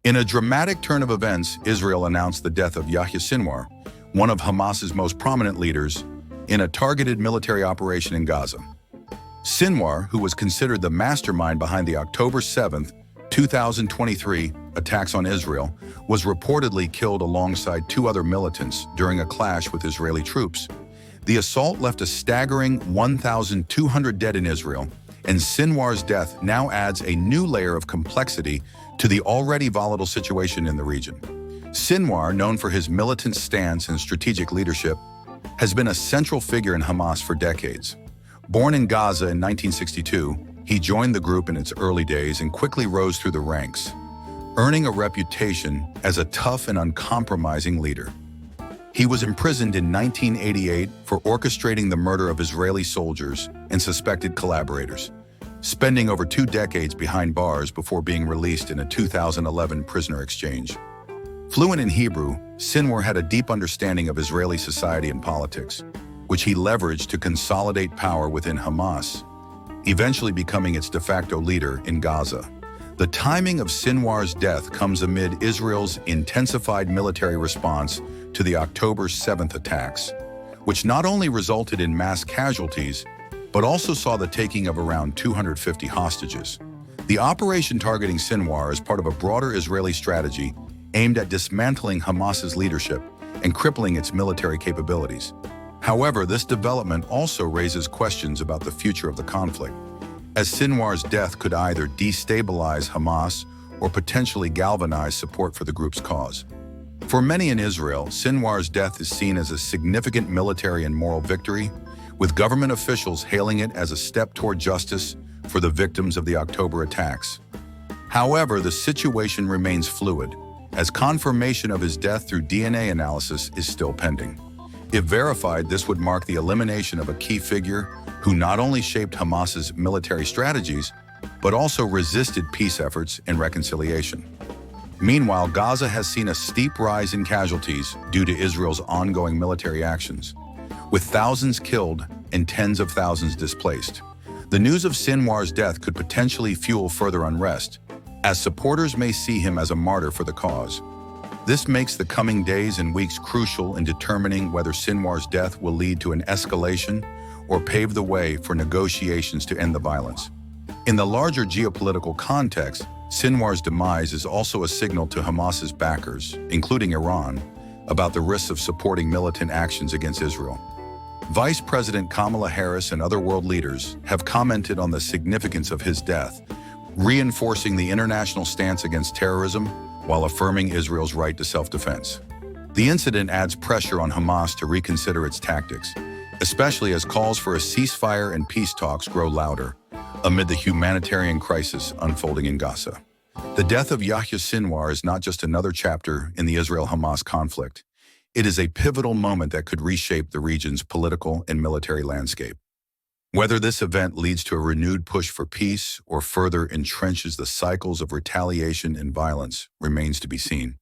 In a dramatic turn of events, Israel announced the death of Yahya Sinwar, one of Hamas's most prominent leaders, in a targeted military operation in Gaza. Sinwar, who was considered the mastermind behind the October 7, 2023 attacks on Israel, was reportedly killed alongside two other militants during a clash with Israeli troops. The assault left a staggering 1,200 dead in Israel, and Sinwar's death now adds a new layer of complexity to the already volatile situation in the region. Sinwar, known for his militant stance and strategic leadership, has been a central figure in Hamas for decades. Born in Gaza in 1962, he joined the group in its early days and quickly rose through the ranks, earning a reputation as a tough and uncompromising leader. He was imprisoned in 1988 for orchestrating the murder of Israeli soldiers and suspected collaborators, spending over 2 decades behind bars before being released in a 2011 prisoner exchange. Fluent in Hebrew, Sinwar had a deep understanding of Israeli society and politics, which he leveraged to consolidate power within Hamas, eventually becoming its de facto leader in Gaza. The timing of Sinwar's death comes amid Israel's intensified military response to the October 7th attacks, which not only resulted in mass casualties, but also saw the taking of around 250 hostages. The operation targeting Sinwar is part of a broader Israeli strategy aimed at dismantling Hamas's leadership and crippling its military capabilities. However, this development also raises questions about the future of the conflict, as Sinwar's death could either destabilize Hamas or potentially galvanize support for the group's cause. For many in Israel, Sinwar's death is seen as a significant military and moral victory, with government officials hailing it as a step toward justice for the victims of the October attacks. However, the situation remains fluid, as confirmation of his death through DNA analysis is still pending. If verified, this would mark the elimination of a key figure who not only shaped Hamas's military strategies, but also resisted peace efforts and reconciliation. Meanwhile, Gaza has seen a steep rise in casualties due to Israel's ongoing military actions, with thousands killed and tens of thousands displaced. The news of Sinwar's death could potentially fuel further unrest, as supporters may see him as a martyr for the cause. This makes the coming days and weeks crucial in determining whether Sinwar's death will lead to an escalation or pave the way for negotiations to end the violence. In the larger geopolitical context, Sinwar's demise is also a signal to Hamas's backers, including Iran, about the risks of supporting militant actions against Israel. Vice President Kamala Harris and other world leaders have commented on the significance of his death, reinforcing the international stance against terrorism while affirming Israel's right to self-defense. The incident adds pressure on Hamas to reconsider its tactics, especially as calls for a ceasefire and peace talks grow louder amid the humanitarian crisis unfolding in Gaza. The death of Yahya Sinwar is not just another chapter in the Israel-Hamas conflict. It is a pivotal moment that could reshape the region's political and military landscape. Whether this event leads to a renewed push for peace or further entrenches the cycles of retaliation and violence remains to be seen.